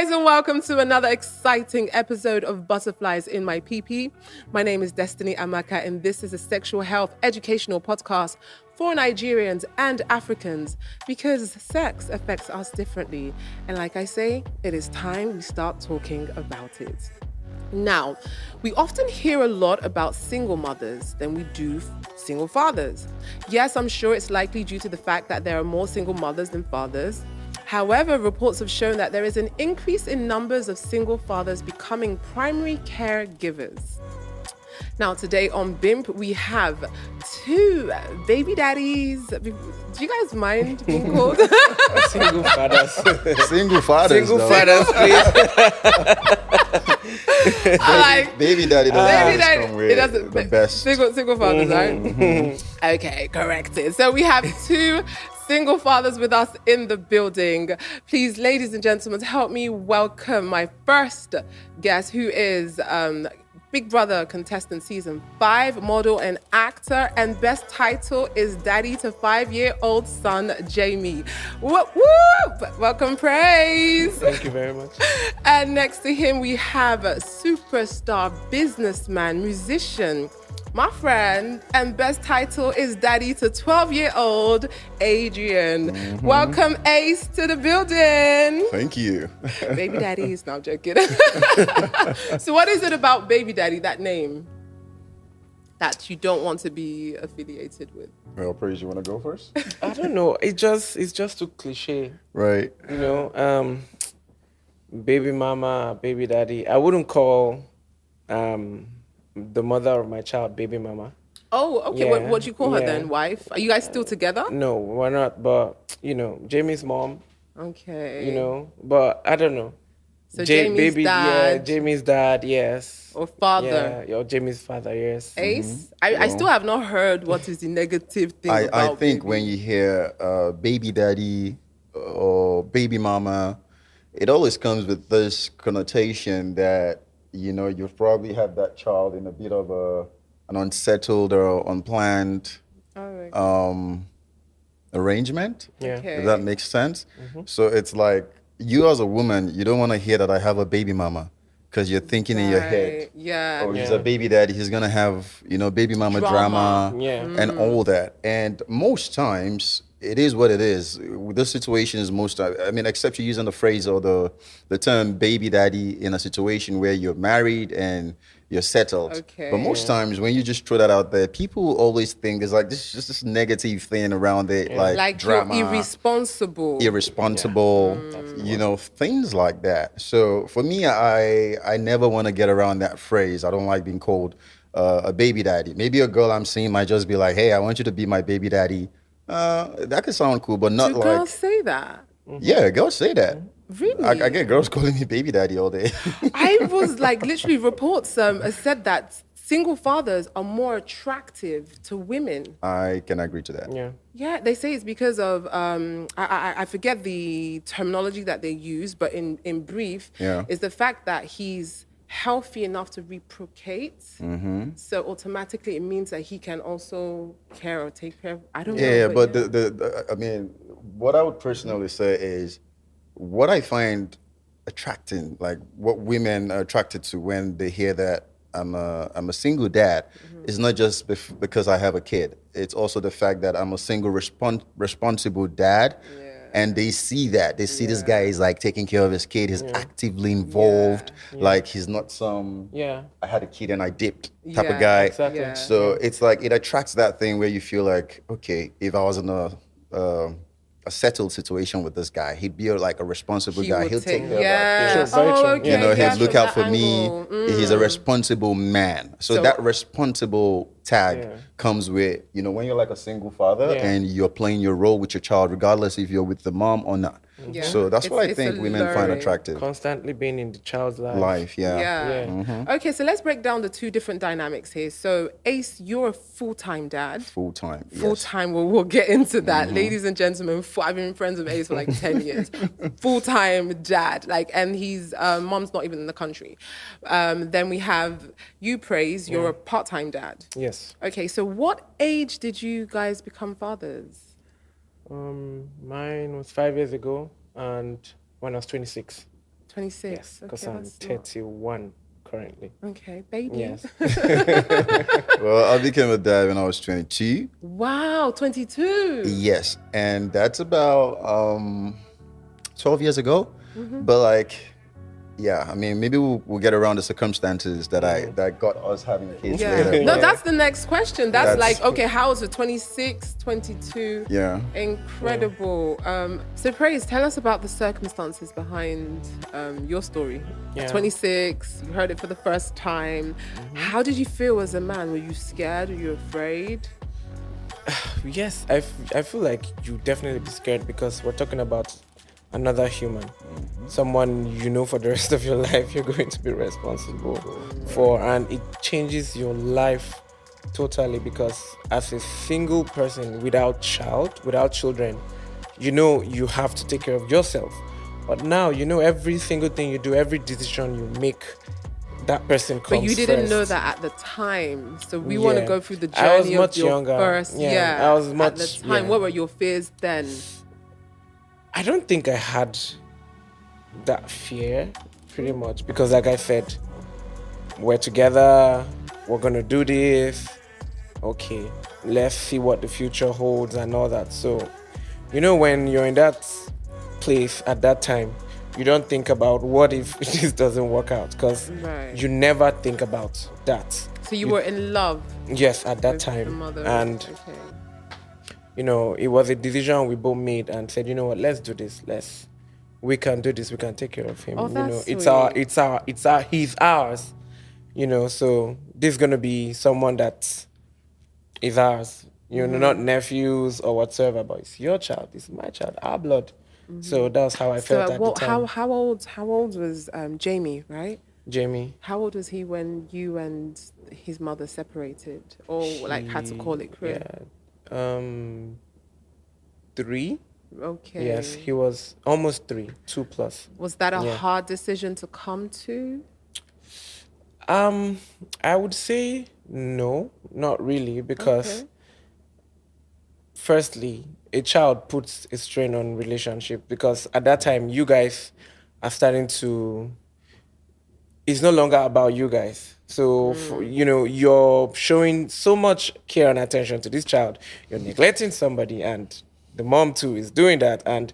guys, and welcome to another exciting episode of Butterflies in My PP. My name is Destiny Amaka, and this is a sexual health educational podcast for Nigerians and Africans because sex affects us differently. And like I say, it is time we start talking about it. Now, we often hear a lot about single mothers than we do single fathers. Yes, I'm sure it's likely due to the fact that there are more single mothers than fathers. However, reports have shown that there is an increase in numbers of single fathers becoming primary caregivers. Now, today on BIMP, we have two baby daddies. Do you guys mind being called? Single fathers. Single fathers, Single fathers, please. Baby daddy doesn't the best. Single fathers, right? Okay, corrected. So we have two single fathers with us in the building. Please, ladies and gentlemen, help me welcome my first guest, who is Big Brother contestant season 5, model and actor, and best title is Daddy to 5-year-old son Jamie. Whoop, whoop! Welcome, praise. Thank you very much. And next to him we have a superstar businessman, musician, my friend, and best title is Daddy to 12-year-old Adrian. Welcome, Ace, to the building. Thank you. Baby daddies. No, I'm joking. So what is it about Baby Daddy, that name, that you don't want to be affiliated with? Well, praise, you want to go first? I don't know. It's just too cliche. Right. You know, baby mama, baby daddy. I wouldn't call the mother of my child baby mama. Oh, okay. Yeah, What do you call her yeah. then? Wife? Are you guys still together? No, we're not. But, you know, Jamie's mom, Okay. you know. But I don't know. So Jamie's dad. Yeah, Jamie's dad, yes. Or father. Yeah, or Jamie's father, yes. Ace? I still have not heard what is the negative thing I about think baby. when you hear baby daddy or baby mama, it always comes with this connotation that, you know, you probably have that child in a bit of an unsettled or unplanned arrangement. Yeah. Okay. If that makes sense. So it's like, you as a woman, you don't want to hear that I have a baby mama because you're thinking in your head, Right. Yeah. oh, he's Yeah. a baby daddy, he's going to have, you know, baby mama drama, Yeah. and all that. And most times, it is what it is. This situation is except you're using the phrase or the term baby daddy in a situation where you're married and you're settled. Okay. But most times when you just throw that out there, people always think there's like this negative thing around it, like drama, you're irresponsible. you know, things like that. So for me, I never want to get around that phrase. I don't like being called a baby daddy. Maybe a girl I'm seeing might just be like, hey, I want you to be my baby daddy. That could sound cool, but not Do like... girls say that? Yeah, girls say that. Really? I get girls calling me baby daddy all day. I was like, literally reports said that single fathers are more attractive to women. I can agree to that. Yeah. Yeah, they say it's because of, I forget the terminology that they use, but in brief, is the fact that he's healthy enough to reprocreate. So automatically it means that he can also care or take care of, I don't know. Yeah, but the what I would personally say is what I find attracting, like what women are attracted to when they hear that I'm a single dad, is not just because I have a kid. It's also the fact that I'm a single responsible dad. And they see that. They see this guy is like taking care of his kid. He's actively involved. Like he's not some, I had a kid and I dipped type of guy. Exactly. Yeah. So it's like, it attracts that thing where you feel like, okay, if I was in a settled situation with this guy, he'd be like a responsible guy. He'll take care of our kids. Sure, very true. Okay, You know, yeah, he'll look from out for that me. angle. He's a responsible man. So that responsible tag Yeah. comes with, you know, when you're like a single father Yeah. and you're playing your role with your child, regardless if you're with the mom or not. Yeah. So that's what I It's think women find alluring. attractive. Constantly being in the child's life. Life, yeah. Yeah. Okay, so let's break down the two different dynamics here. So Ace, you're a full-time dad. Full time. Full-time, we'll get into that. Ladies and gentlemen, I've been friends with Ace for like 10 years. Full-time dad, and his mom's not even in the country. Then we have you, Praise, you're a part-time dad. Yes. Okay, so what age did you guys become fathers? Mine was 5 years ago, and when I was 26. 26. Yes, because Okay, I'm that's not... 31 currently. Okay, baby. Yes. Well, I became a dad when I was 22. Wow, 22. Yes, and that's about 12 years ago. But like, yeah, I mean, maybe we'll get around the circumstances that got us having kids Yeah. later. No, but that's the next question. That's That's- like, okay, how is it? 26, 22? Yeah. Incredible. So Praise, tell us about the circumstances behind your story. Yeah. 26, you heard it for the first time. How did you feel as a man? Were you scared? Were you afraid? Yes, I feel like you definitely be scared because we're talking about another human, someone you know for the rest of your life you're going to be responsible for, and it changes your life totally because as a single person without children, you know you have to take care of yourself. But now you know every single thing you do, every decision you make, that person comes But you didn't first. know that at the time. So we want to Yeah. go through the I was journey much of your younger. first. Yeah, I was at much- the time. yeah. What were your fears then? I don't think I had that fear, pretty much, because like I said, we're together, we're gonna do this, okay, let's see what the future holds and all that. So, you know, when you're in that place at that time, you don't think about what if this doesn't work out, because Right. you never think about that. So you were in love Yes, at that with time. the mother. And Okay. you know, it was a decision we both made and said, you know what, let's do this. We can do this. We can take care of him. Oh, You know, that's it's our, he's ours. You know, so this is gonna be someone that is ours. You know, not nephews or whatsoever, but it's your child. It's my child, our blood. So that's how I So felt at the time. how old was Jamie, right? Jamie, How old was he when you and his mother separated, or like had to call it quits? yeah, 3. Okay. Yes, he was almost 3, 2+. Was that a Yeah. hard decision to come to? I would say no, not really, because Okay. firstly, a child puts a strain on relationship because at that time you guys are starting to, it's no longer about you guys. So, you know, you're showing so much care and attention to this child. You're neglecting somebody, and the mom too is doing that. And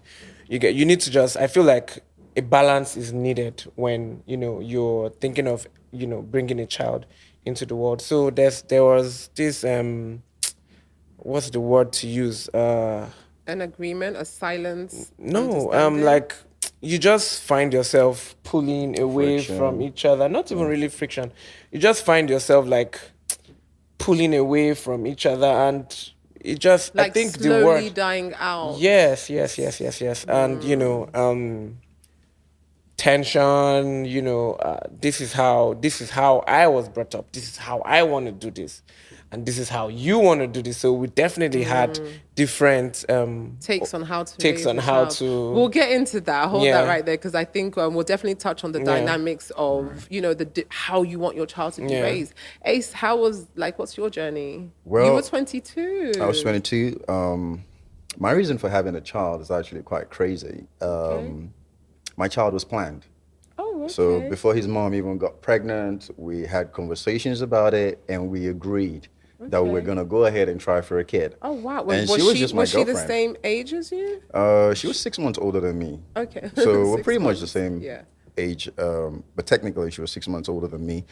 you need to just, I feel like a balance is needed when, you know, you're thinking of, you know, bringing a child into the world. So there was this, what's the word to use? An agreement, a silence? No, understanding? like you just find yourself pulling away Friction. from each other. Not even really friction. You just find yourself like pulling away from each other, and it just, like I think the slowly word. dying out. Yes. And you know, tension. You know, this is how I was brought up. This is how I want to do this, and this is how you want to do this. So we definitely had different Takes on how to takes raise on a how child. to. We'll get into that. Hold Yeah. that right there, because I think we'll definitely touch on the dynamics of, you know, how you want your child to be Yeah. raised. Ace, what's your journey? You Well, were 22. I was 22. My reason for having a child is actually quite crazy. My child was planned. Oh, okay. So before his mom even got pregnant, we had conversations about it, and we agreed that we were Okay. gonna go ahead and try for a kid. Oh, wow. And she was just my was she the girlfriend. same age as you? She was 6 months older than me. Okay. So we're 6 pretty much the months. same Yeah. age, but technically she was 6 months older than me.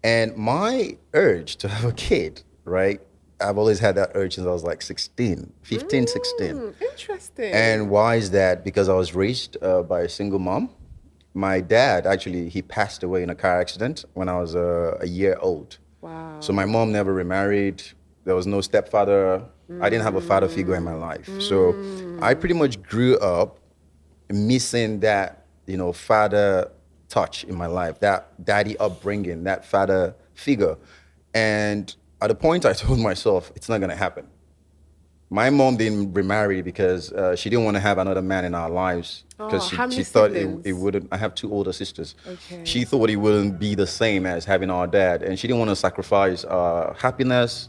And my urge to have a kid, right? I've always had that urge since I was like 16, 15, 16. Interesting. And why is that? Because I was raised by a single mom. My dad, actually, he passed away in a car accident when I was a year old. Wow. So my mom never remarried. There was no stepfather. I didn't have a father figure in my life. So I pretty much grew up missing that, you know, father touch in my life, that daddy upbringing, that father figure. And at a point I told myself, it's not going to happen. My mom didn't remarry because she didn't want to have another man in our lives because how many she thought siblings? it wouldn't. I have 2 older sisters. Okay. She thought it wouldn't be the same as having our dad, and she didn't want to sacrifice happiness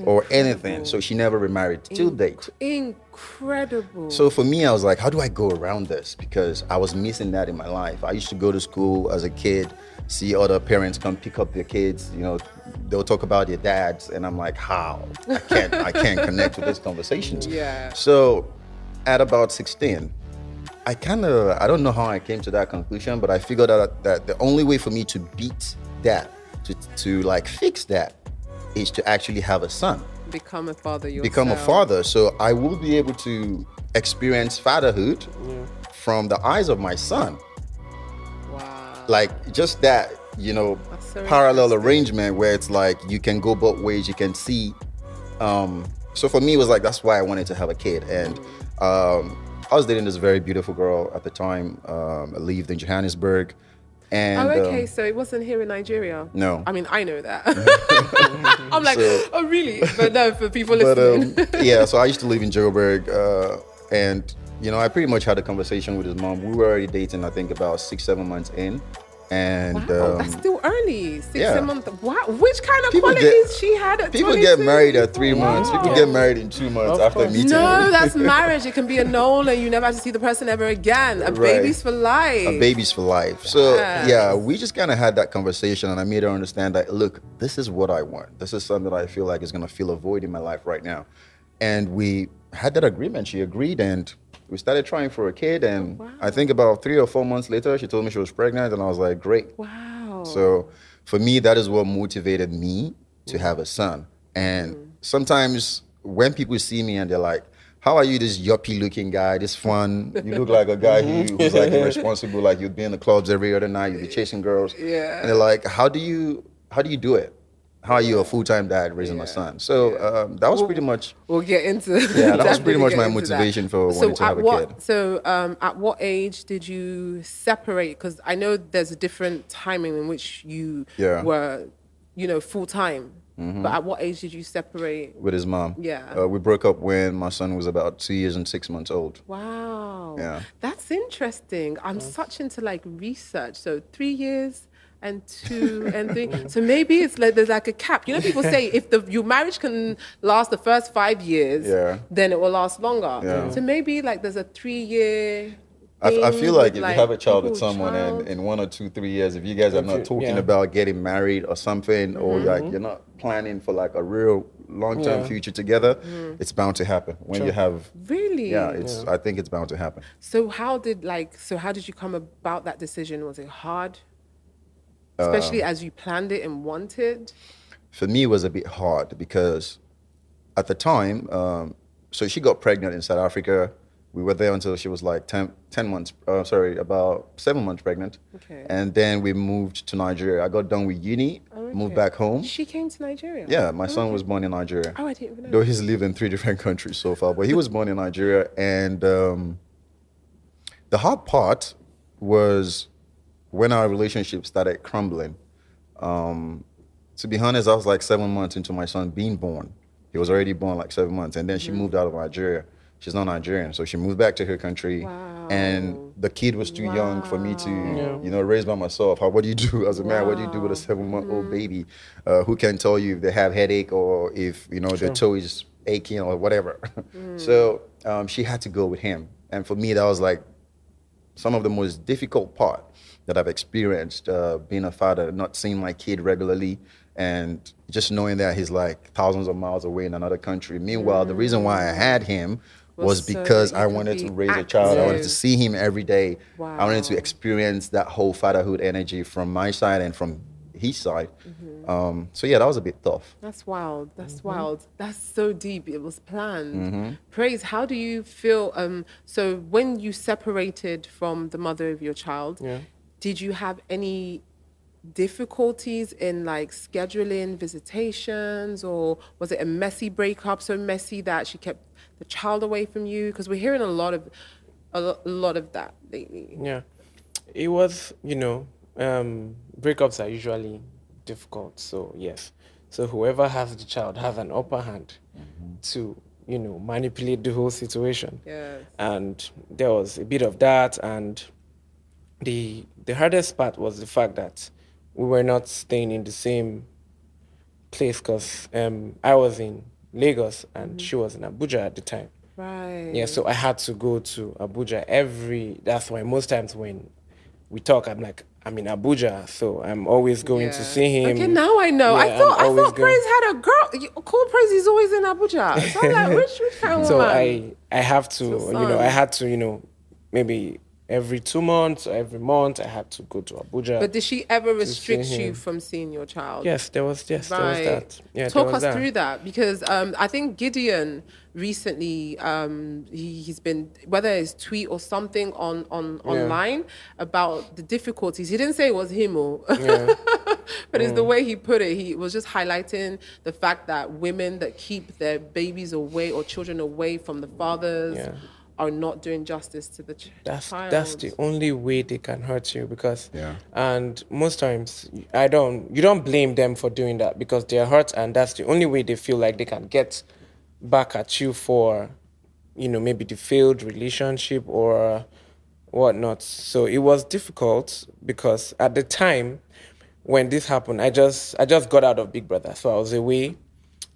or anything. So she never remarried till date. Incredible. So for me, I was like, how do I go around this? Because I was missing that in my life. I used to go to school as a kid, see other parents come pick up their kids, they'll talk about their dads, and I'm like, how? I can't connect with these conversations. Yeah. So at about 16, I don't know how I came to that conclusion, but I figured out that the only way for me to beat that, to like fix that, is to actually have a son. Become a father yourself. Become a father. So I will be able to experience fatherhood from the eyes of my son. Wow. Like just that, so parallel arrangement where it's like you can go both ways, you can see. So for me, it was like, that's why I wanted to have a kid. And I was dating this very beautiful girl at the time. I lived in Johannesburg. And, okay, so it wasn't here in Nigeria? No. I mean, I know that. I'm like, oh, really? But no, for people listening. Yeah, so I used to live in Joburg. And, I pretty much had a conversation with his mom. We were already dating, I think, about 6-7 months in. And wow, that's still early. 6 yeah. months. Wow, which kind of qualities she had at 22? People get married at 3 months. People get married in 2 months after meeting. No, that's marriage. It can be a null and you never have to see the person ever again. Baby's for life. A baby's for life. So yeah, we just kind of had that conversation, and I made her understand that, look, this is what I want. This is something that I feel like is going to fill a void in my life right now. And we had that agreement. She agreed, and we started trying for a kid. And I think about 3 or 4 months later, she told me she was pregnant, and I was like, great. Wow. So for me, that is what motivated me to have a son. And sometimes when people see me and they're like, how are you this yuppie looking guy, this fun, you look like a guy who's like irresponsible, like you'd be in the clubs every other night, you'd be chasing girls. Yeah. And they're like, how do you do it? How are you a full-time dad raising a son? So that was pretty much... We'll get into... Yeah, that was pretty much my motivation for wanting to have a kid. So at what age did you separate? Because I know there's a different timing in which you were, full-time. Mm-hmm. But at what age did you separate? With his mom. Yeah. We broke up when my son was about 2 years and 6 months old. Wow. Yeah. That's interesting. I'm such into research. So 3 years... and 2 and 3. So maybe it's like there's like a cap. People say if your marriage can last the first 5 years, then it will last longer. Yeah. So maybe there's a 3-year. I feel like if you have a child with someone and in 1 or 2, 3 years, if you guys are not talking about getting married or something, or you're not planning for a real long-term future together, it's bound to happen. When you have I think it's bound to happen. So how did you come about that decision? Was it hard? Especially as you planned it and wanted? For me, it was a bit hard because at the time, so she got pregnant in South Africa. We were there until she was 10 months, about 7 months pregnant. Okay. And then we moved to Nigeria. I got done with uni, moved back home. She came to Nigeria? Yeah, my son was born in Nigeria. Oh, I didn't even know. Though he's lived in 3 different countries so far, but he was born in Nigeria. And the hard part was when our relationship started crumbling. To be honest, I was 7 months into my son being born. He was already born 7 months. And then she moved out of Nigeria. She's not Nigerian. So she moved back to her country. Wow. And the kid was too young for me to, raise by myself. What do you do as a man? What do you do with a 7-month-old baby? Who can tell you if they have headache or if, their toe is aching or whatever. So she had to go with him. And for me, that was some of the most difficult part that I've experienced being a father, not seeing my kid regularly and just knowing that he's thousands of miles away in another country. Meanwhile, the reason why I had him was because I wanted to raise a child. I wanted to see him every day. Wow. I wanted to experience that whole fatherhood energy from my side and from his side. So yeah, that was a bit tough. That's wild. That's wild. That's so deep. It was planned. Praise. How do you feel? So when you separated from the mother of your child, did you have any difficulties in scheduling visitations, or was it a messy breakup, so messy that she kept the child away from you? Because we're hearing a lot of that lately. Yeah, it was. Breakups are usually difficult. So yes, so whoever has the child has an upper hand to manipulate the whole situation. Yes. And there was a bit of that, and the hardest part was the fact that we were not staying in the same place because I was in Lagos and she was in Abuja at the time. Right. Yeah, so I had to go to Abuja that's why most times when we talk, I'm like, I'm in Abuja, so I'm always going to see him. Okay, now I know. Yeah, I thought Praise had a girl. Cool Praise is always in Abuja. So I'm like, which kind of so woman? I have to, Your I son. had to, maybe every 2 months or every month, I had to go to Abuja. But did she ever restrict see you him. from seeing your child? Yes, there was that. Yeah, Talk there was us through that because I think Gideon recently he's been whether it's tweet or something on online about the difficulties. He didn't say it was him or but it's the way he put it. He was just highlighting the fact that women that keep their babies away or children away from the fathers are not doing justice to the child. That's the only way they can hurt you because Yeah. and most times you don't blame them for doing that because they're hurt and that's the only way they feel like they can get back at you for maybe the failed relationship or whatnot. So it was difficult because at the time when this happened, I just got out of Big Brother, so I was away.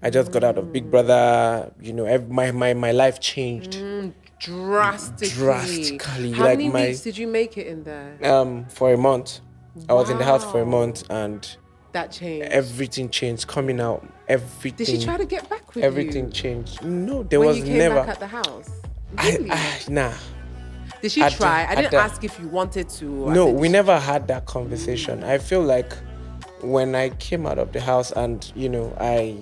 I just got out of Big Brother. My life changed drastically. How many weeks did you make it in there? For a month. I was in the house for a month and that changed. everything changed. Coming out, everything. Did she try to get back with everything you? Changed. No, there when was you came never. back at the house. Really? Nah. Did she try? I didn't ask if you wanted to. No, we never had that conversation. I feel like when I came out of the house and I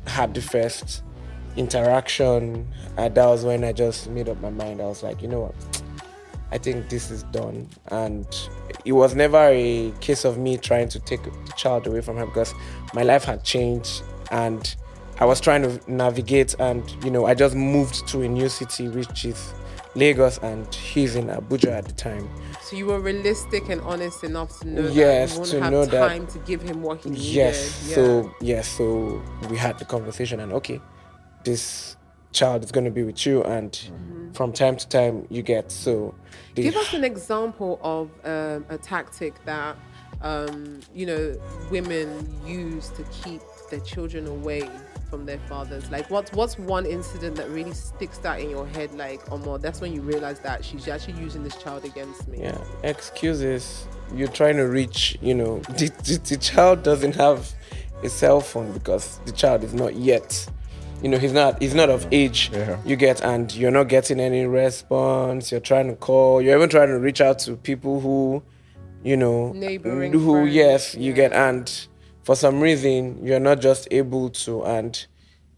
had the first interaction, that was when I just made up my mind. I was like, you know what, I think this is done. And it was never a case of me trying to take the child away from her because my life had changed and I was trying to navigate and I just moved to a new city which is Lagos and he's in Abuja at the time. So you were realistic and honest enough to know that you won't have time to give him what he needed. Yes, so we had the conversation and okay, this child is going to be with you and from time to time you get so. Give us an example of a tactic that women use to keep their children away from their fathers. Like what's one incident that really sticks out in your head, like, oh well, that's when you realize that she's actually using this child against me? Yeah, excuses. You're trying to reach, the child doesn't have a cell phone because the child is not yet, he's not of age. You get, and you're not getting any response. You're trying to call, you're even trying to reach out to people who, neighboring who, friends. yes, you get, and for some reason you're not just able to, and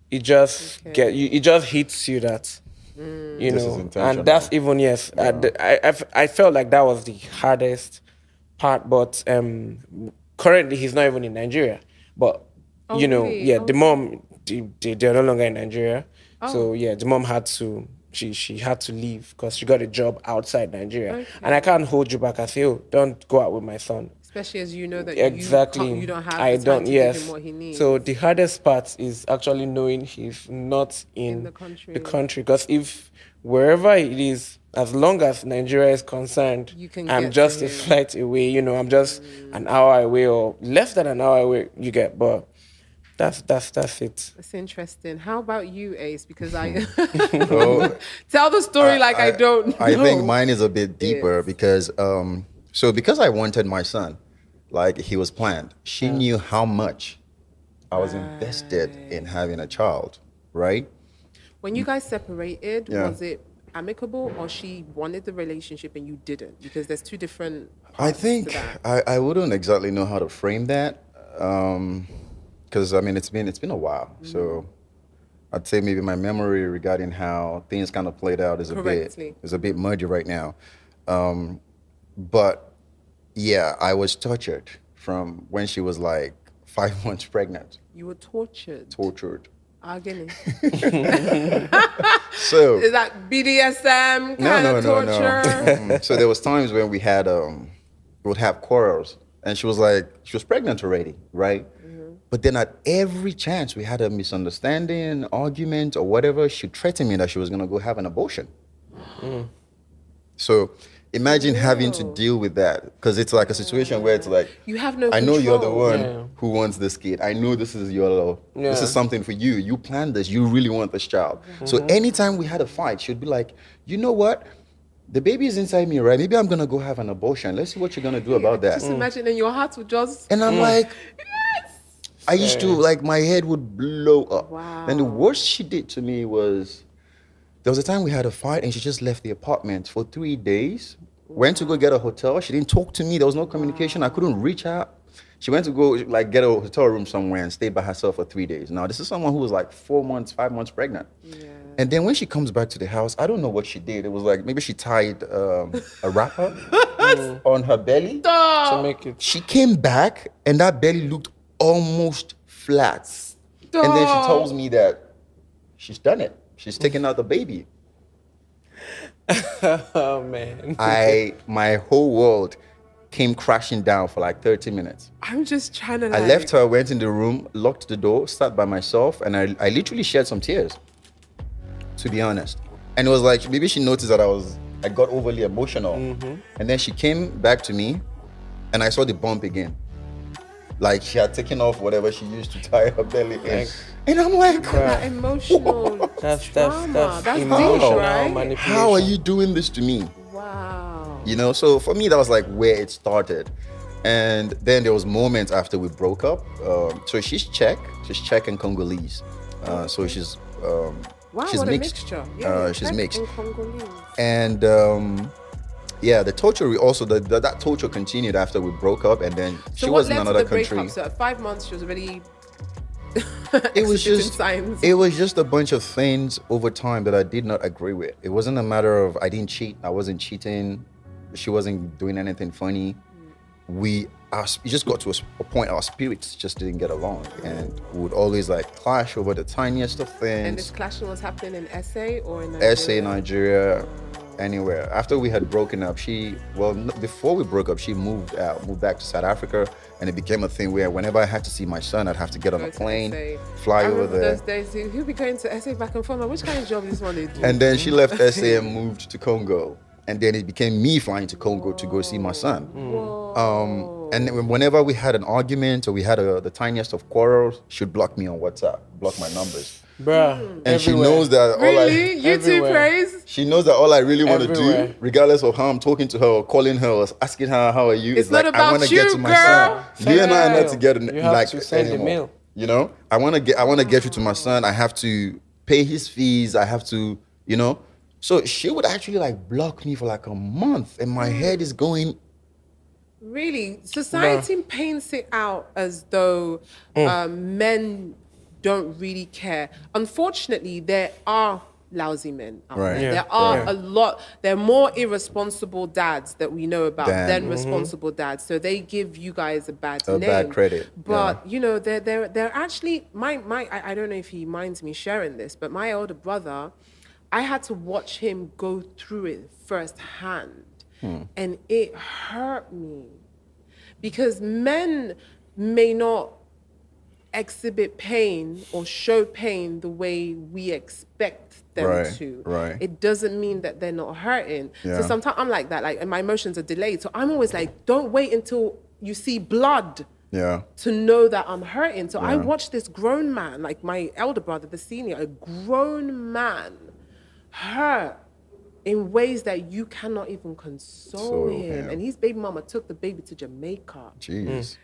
it just it just hits you that and that's even I felt like that was the hardest part, but currently he's not even in Nigeria, but really? The mom, they're no longer in Nigeria. So the mom had to she had to leave because she got a job outside Nigeria, and I can't hold you back. I say, oh, don't go out with my son. Especially as you know that exactly you don't have the time to give him what he needs. So the hardest part is actually knowing he's not in the country. Because if wherever it is, as long as Nigeria is concerned, I'm just a flight away. I'm just an hour away or less than an hour away. You get, but that's it. That's interesting. How about you, Ace? Because I tell the story I don't know. I think mine is a bit deeper because because I wanted my son, like he was planned. She knew how much I was invested in having a child, right? When you guys separated, was it amicable or she wanted the relationship and you didn't? Because there's two different parts to that. I wouldn't exactly know how to frame that. Because it's been a while. So I'd say maybe my memory regarding how things kind of played out is a bit muddy right now. But yeah, I was tortured from when she was like 5 months pregnant. You were tortured? Tortured. Agony. So is that BDSM kind of torture? No. So there was times when we would have quarrels, and she was pregnant already, right? But then at every chance we had a misunderstanding, argument, or whatever, she threatened me that she was going to go have an abortion. So Imagine having to real. deal with that, because it's like a situation where it's like, You have no I know you're the control. one Yeah. who wants this kid. I know this is this Yeah. is something for you. You planned this. You really want this child. So anytime we had a fight, she'd be like, you know what? The baby is inside me, right? Maybe I'm gonna go have an abortion. Let's see what you're gonna do about that. Just imagine, and your heart would just. And I'm like, I used to, like, my head would blow up. Wow. Then the worst she did to me was, there was a time we had a fight and she just left the apartment for 3 days. Went to go get a hotel. She didn't talk to me. There was no communication. I couldn't reach out. She went to go like get a hotel room somewhere and stayed by herself for 3 days. Now, this is someone who was like 4 months, 5 months pregnant. Yeah. And then when she comes back to the house, I don't know what she did. It was like maybe she tied a wrapper on her belly. To make it. She came back and that belly looked almost flat. And then she tells me that she's done it. She's taken out the baby. Oh man. My whole world came crashing down for like 30 minutes. I'm just trying to. I left her, went in the room, locked the door, sat by myself, and I literally shed some tears, to be honest. And it was like, maybe she noticed that I got overly emotional. And then she came back to me and I saw the bump again. Like she had taken off whatever she used to tie her belly in. And I'm like, That emotional That's trauma. That's deep, emotional right? manipulation. how are you doing this to me? Wow. You know, so for me, that was like where it started. And then there was moments after we broke up. So she's Czech and Congolese. So she's Wow, she's what mixed. a mixture. She's Czech mixed. and Congolese. And yeah, the torture also that torture continued after we broke up, and then she So was what in led another to the country. breakup? So at 5 months, she was already. It was exhibiting just signs. it was just a bunch of things over time that I did not agree with. It wasn't a matter of I didn't cheat, I wasn't cheating, she wasn't doing anything funny. It just got to a point our spirits just didn't get along, and we would always like clash over the tiniest of things. And this clashing was happening in SA or in Nigeria? SA, Nigeria, anywhere. After we had broken up, before we broke up, she moved back to South Africa, and it became a thing where whenever I had to see my son, I'd have to get on Go a to plane, SA. fly I over remember there. those days, he'll be going to SA back and forth. Like, which kind of job is this one they do? And then she left SA and moved to Congo. And then it became me flying to Congo to go see my son. And then whenever we had an argument or we had the tiniest of quarrels, she'd block me on WhatsApp, block my numbers. Bruh. And she knows that Really? You two everywhere. praise? she knows that all I really want to do, Everywhere. regardless of how I'm talking to her or calling her or asking her how are you, It's is not like about I want to you, get to my girl. son. You and I are Send not together You have like to send the anymore. mail. You know, I want to get you to my son. I have to pay his fees. I have to, you know. So she would actually like block me for like a month, and my head is going. Really? Society paints it out as though men don't really care. Unfortunately, there are lousy men out Right. there. Yeah. There are Right. a lot. There are more irresponsible dads that we know about Than- than responsible dads. So they give you guys a bad A name. bad credit, But you know, they're actually I don't know if he minds me sharing this, but my older brother, I had to watch him go through it firsthand, and it hurt me because men may not exhibit pain or show pain the way we expect them Right, to. right. It doesn't mean that they're not hurting. Yeah. So sometimes I'm like that, and my emotions are delayed. So I'm always like, don't wait until you see blood Yeah. to know that I'm hurting. So I Yeah. watched this grown man, like my elder brother, the senior, a grown man, hurt in ways that you cannot even console him. And his baby mama took the baby to Jamaica. Jeez.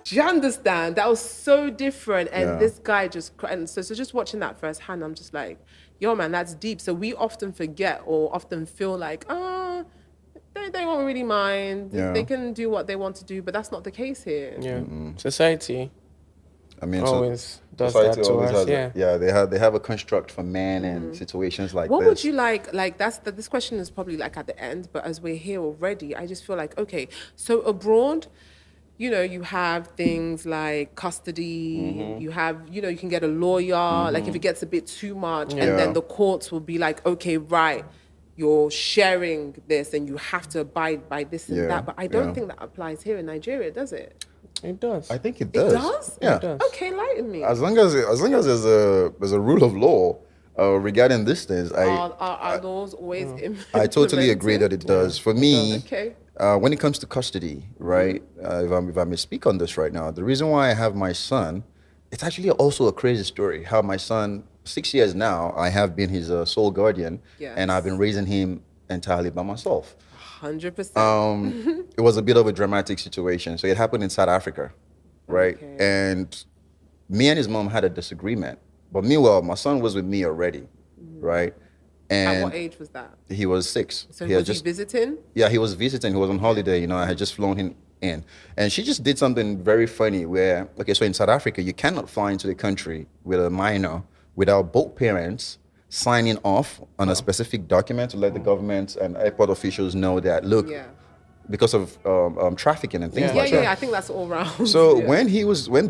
Do you understand? That was so different. And Yeah. this guy just cried. And so just watching that firsthand, I'm just like, yo, man, that's deep. So we often forget or often feel like, they won't really mind. Yeah. They can do what they want to do, but that's not the case here. Yeah. Society I mean, always does society that to always us. has Yeah. they have a construct for men and situations like What this. would you like this question is probably like at the end, but as we're here already, I just feel like, okay, so abroad, you know, you have things like custody, you have, you know, you can get a lawyer, like if it gets a bit too much, and Yeah. then the courts will be like, okay, right, you're sharing this and you have to abide by this and Yeah, that. But I don't yeah. think that applies here in Nigeria, does it? It does. I think it It does. does? Yeah. It does. Okay, enlighten me. As long as there's a rule of law, regarding this things, Are laws always I totally agree that implemented? it does. For me, Okay. when it comes to custody, right? If I may speak on this right now, the reason why I have my son, it's actually also a crazy story. How my son, 6 years now, I have been his sole guardian, and I've been raising him entirely by myself. 100%. It was a bit of a dramatic situation. So it happened in South Africa, right? Okay. And me and his mom had a disagreement. But meanwhile, my son was with me already, right? At And what age was that? he was 6. So He had was he visiting? Yeah, he was visiting. He was on holiday. I had just flown him in. And she just did something very funny where, okay, so in South Africa, you cannot fly into the country with a minor without both parents signing off on a specific document to let the government and airport officials know that, look, because of trafficking and things like that. Yeah, I think that's all round. So when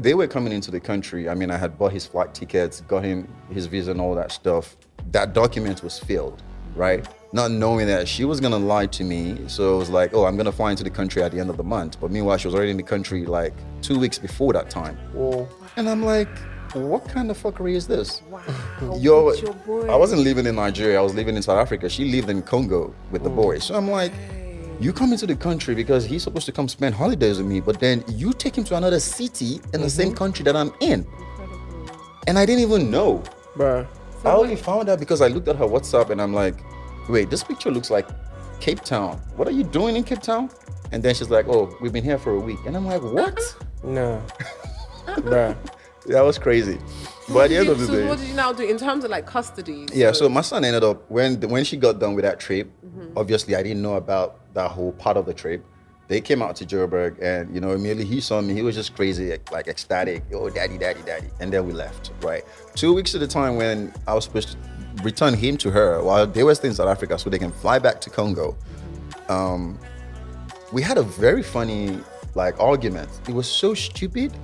they were coming into the country, I mean, I had bought his flight tickets, got him his visa and all that stuff. That document was filled, right? Not knowing that she was gonna lie to me. So it was like, oh, I'm gonna fly into the country at the end of the month. But meanwhile, she was already in the country like 2 weeks before that time. Whoa. And I'm like, what kind of fuckery is this? Wow. Yo, With your boy. I wasn't living in Nigeria. I was living in South Africa. She lived in Congo with the boys. So I'm like, you come into the country because he's supposed to come spend holidays with me, but then you take him to another city in the same country that I'm in. And I didn't even know. Bruh. I only found out because I looked at her WhatsApp and I'm like, wait, this picture looks like Cape Town. What are you doing in Cape Town? And then she's like, oh, we've been here for a week. And I'm like, what? No. Bruh. That was crazy. But at the end of the day, what did you now do in terms of like custody? yeah, so my son ended up when she got done with that trip, obviously I didn't know about that whole part of the trip. They came out to Joburg and immediately he saw me, he was just crazy, like ecstatic, oh daddy, daddy, daddy. And then we left, right? 2 weeks at the time when I was supposed to return him to her while they were still in South Africa so they can fly back to Congo. We had a very funny like argument. It was so stupid.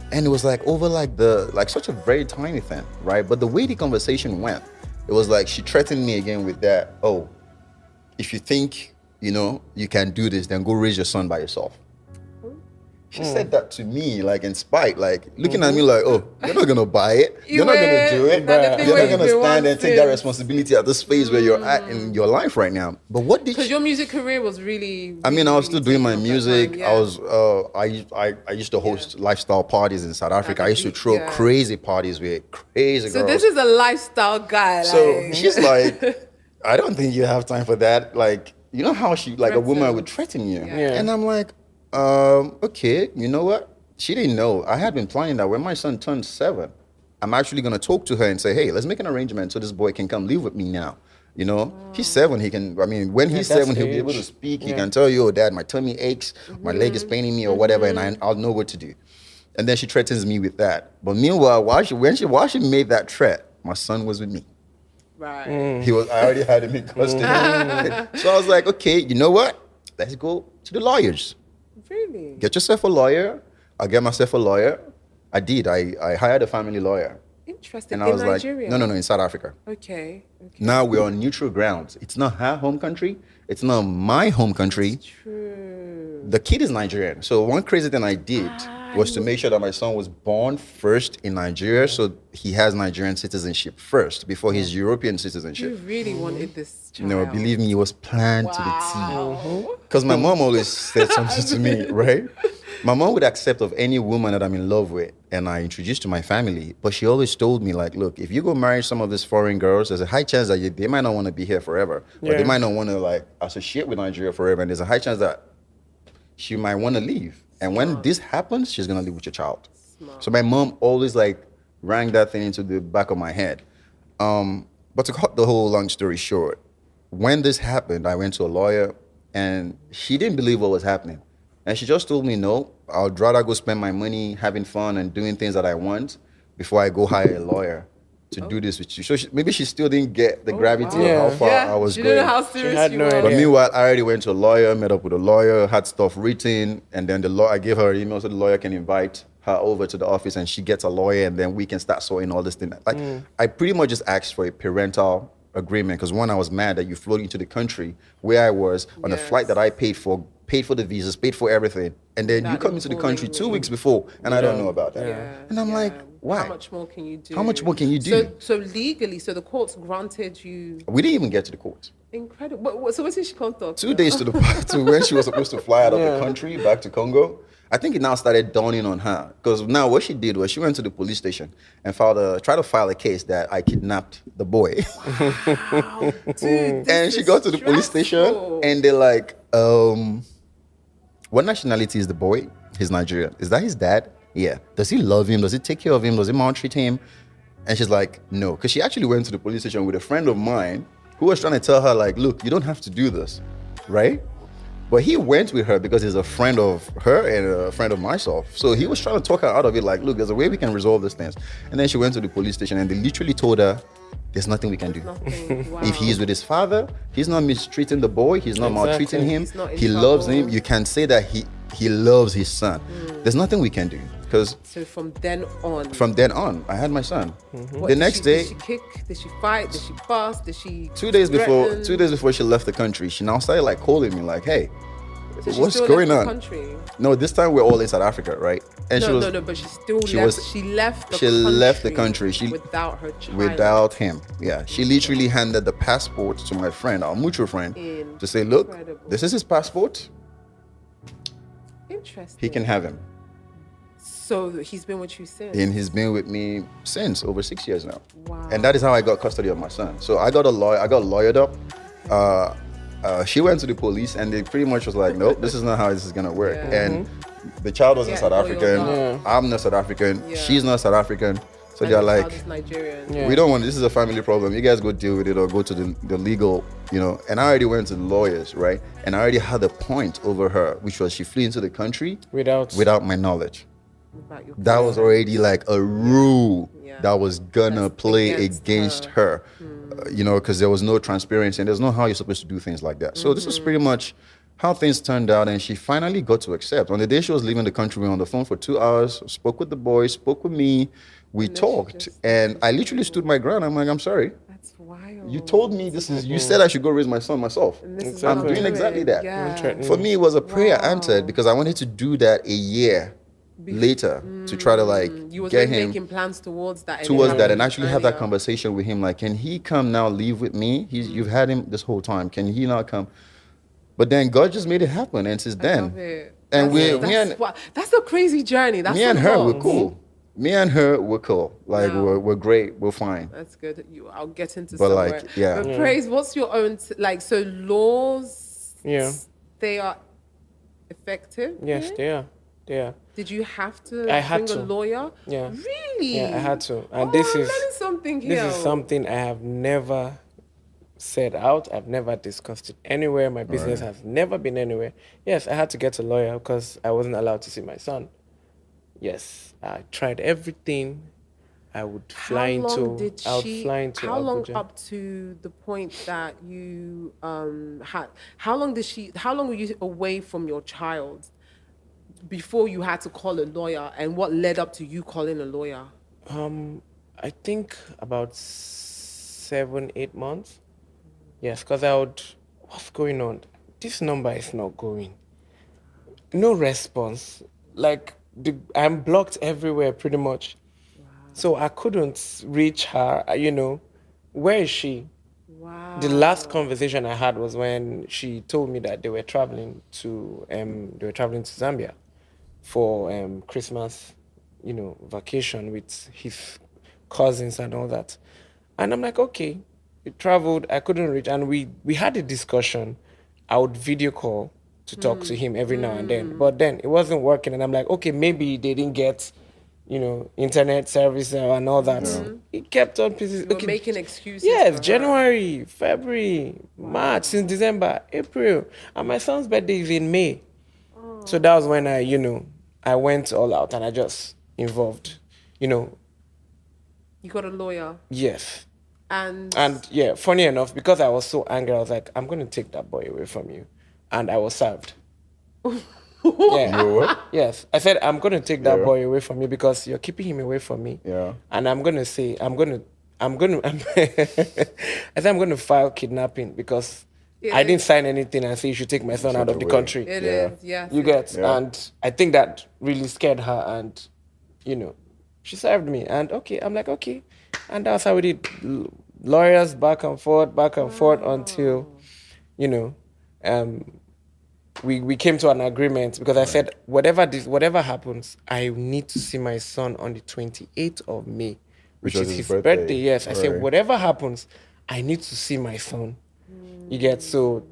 And it was like over like such a very tiny thing, right? But the way the conversation went, it was like she threatened me again with that, oh, if you think, you can do this, then go raise your son by yourself. She said that to me, like in spite, like looking at me like, oh, you're not gonna buy it. You're not gonna do it. You're not gonna stand and take that responsibility at this phase where you're at in your life right now. But what did Because your music career was really I mean, I was still doing my music. Yeah. I was, I used to host lifestyle parties in South Africa. I used to throw crazy parties with crazy So girls. this is a lifestyle guy. So she's like, I don't think you have time for that. Like, you know how she, like a woman would threaten you. Yeah. And I'm like, okay, you know what? She didn't know. I had been planning that when my son turned 7, I'm actually going to talk to her and say, hey, let's make an arrangement so this boy can come live with me now. He's 7, he can, when he's 7, he'll be able to speak. He can tell you, oh, dad, my tummy aches, my leg is paining me or whatever, and I'll know what to do. And then she threatens me with that. But meanwhile, while she made that threat, my son was with me. Right. I already had him in custody. So I was like, okay, you know what? Let's go to the lawyers. Really? Get yourself a lawyer. I'll get myself a lawyer. I did. I hired a family lawyer. Interesting. And I was Nigeria? like, no, in South Africa. Okay. Now we're on neutral grounds. It's not her home country. It's not my home country. True. The kid is Nigerian. So one crazy thing I did was to make sure that my son was born first in Nigeria, so he has Nigerian citizenship first before his European citizenship. You really wanted this child. No, believe me, it was planned to the Wow. T. Because my mom always said something to me, right? My mom would accept of any woman that I'm in love with and I introduced to my family. But she always told me, like, look, if you go marry some of these foreign girls, there's a high chance that they might not want to be here forever. But they might not want to, like, associate with Nigeria forever. And there's a high chance that she might want to leave. And when this happens, she's going to live with your child. So my mom always, like, rang that thing into the back of my head. But to cut the whole long story short, when this happened, I went to a lawyer and she didn't believe what was happening. And she just told me, no, I'd rather go spend my money having fun and doing things that I want before I go hire a lawyer to do this with you. So maybe she still didn't get the gravity of how far I was she going. didn't know how serious you were. But meanwhile, I already went to a lawyer, met up with a lawyer, had stuff written, and then I gave her an email so the lawyer can invite her over to the office and she gets a lawyer and then we can start sorting all this thing. Like, I pretty much just asked for a parental agreement. Because one, I was mad that you flew into the country where I was on a flight that I paid for the visas, paid for everything, and then you come into the country 2 weeks before, and I don't know about that. And I'm like, why? How much more can you do? How much more can you do? So legally, so the courts granted you. We didn't even get to the courts. Incredible. So what did she contact? 2 days to when she was supposed to fly out of the country back to Congo. I think it now started dawning on her, because now what she did was she went to the police station and tried to file a case that I kidnapped the boy. Wow, dude, And she got to the police station and they're like, what nationality is the boy? He's Nigerian. Is that his dad? Yeah. Does he love him? Does he take care of him? Does he maltreat him? And she's like, no. Because she actually went to the police station with a friend of mine who was trying to tell her, like, look, you don't have to do this, right? But he went with her because he's a friend of her and a friend of myself. So he was trying to talk her out of it, like, look, there's a way we can resolve these things. And then she went to the police station and they literally told her, there's nothing we can do. Wow. If he's with his father, he's not mistreating the boy, he's not maltreating him, he loves him. You can say that he loves his son. There's nothing we can do. Because so from then on, I had my son. What, the next day, did she kick? Did she fight? Did she fuss? Did she? 2 days threaten? 2 days before she left the country, she now started like calling me, like, "Hey, So she what's still going left on?" the country? No, this time we're all in South Africa, right? And No, but she still left. She left the country. She without her child. without him. Yeah, she literally handed the passport to my friend, our mutual friend, to say, "Look, this is his passport. Interesting. He can have him." So he's been with you since. And he's been with me since over 6 years now. Wow. And that is how I got custody of my son. So I got lawyered up. She went to the police and they pretty much was like, nope, this is not how this is gonna work. Yeah. And the child wasn't South African. I'm not South African. She's not South African. So And they're the like, child is Nigerian. we don't want this is a family problem. You guys go deal with it or go to the legal, And I already went to the lawyers, right? And I already had a point over her, which was she flew into the country without my knowledge. That was already like a rule that was gonna play against her, because there was no transparency and there's no how you're supposed to do things like that. So this was pretty much how things turned out, and she finally got to accept. On the day she was leaving the country, we were on the phone for 2 hours, spoke with the boy, spoke with me, we talked, and I literally stood my ground. I'm like, I'm sorry. That's wild. You told me you said I should go raise my son myself. I'm doing exactly that. Yeah. For me, it was a prayer answered because I wanted to do that a year later to try to you were get him making plans towards that and actually have that conversation with him, like, can he come now live with me? You've had him this whole time, can he not come? But then God just made it happen, and since then, and that's a crazy journey. That's me and her were cool. Me and her were cool. Like, we're great. We're fine. That's good. I'll get into but somewhere. Like, yeah. But Praise, what's your own so laws? Yeah. They are effective. Yes, they are. They are. Did you have to bring a lawyer? Yeah. Really? Yeah, I had to. And I'm this is learning something here. This is something I have never said out. I've never discussed it anywhere. My business has never been anywhere. Yes, I had to get a lawyer because I wasn't allowed to see my son. Yes, I tried everything. I would fly into How long Abuja. up to the point that you had? How long were you away from your child before you had to call a lawyer, and what led up to you calling a lawyer? I think about 7-8 months. Yes, because what's going on? This number is not going. No response. Like, I'm blocked everywhere pretty much. Wow. So I couldn't reach her, Where is she? Wow. The last conversation I had was when she told me that they were traveling to Zambia for Christmas, vacation with his cousins and all that. And I'm like, okay. We traveled, I couldn't reach, and we had a discussion. I would video call to talk to him every now and then, but then it wasn't working, and I'm like, okay, maybe they didn't get, internet service and all that. He kept on making excuses. Yes, January, February, March, since December, April, and my son's birthday is in May. So that was when I went all out and I just involved, You got a lawyer. Yes. And yeah, funny enough, because I was so angry, I was like, I'm going to take that boy away from you. And I was served. Yeah. You were what? Yes. I said, I'm going to take that boy away from you because you're keeping him away from me. Yeah. And I'm going to I said I'm going to file kidnapping because I didn't sign anything and say you should take my son out of the away. country. It Yeah. is, yes. You get, Yeah. and I think that really scared her, and she served me, and okay, I'm like okay, and that's how we did lawyers back and forth until, you know, we came to an agreement because I said whatever happens, I need to see my son on the 28th of May, which was is his his birthday. Yes, I said Right. whatever happens, I need to see my son. You get, so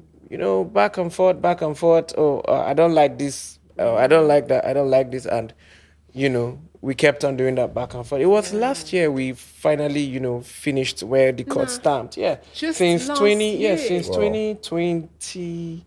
back and forth. Oh, I don't like this. Oh, I don't like that. I don't like this, and we kept on doing that back and forth. It was last year we finally finished where the court stamped. Yeah, Just since last 20. Yeah, year. since Wow. 2020.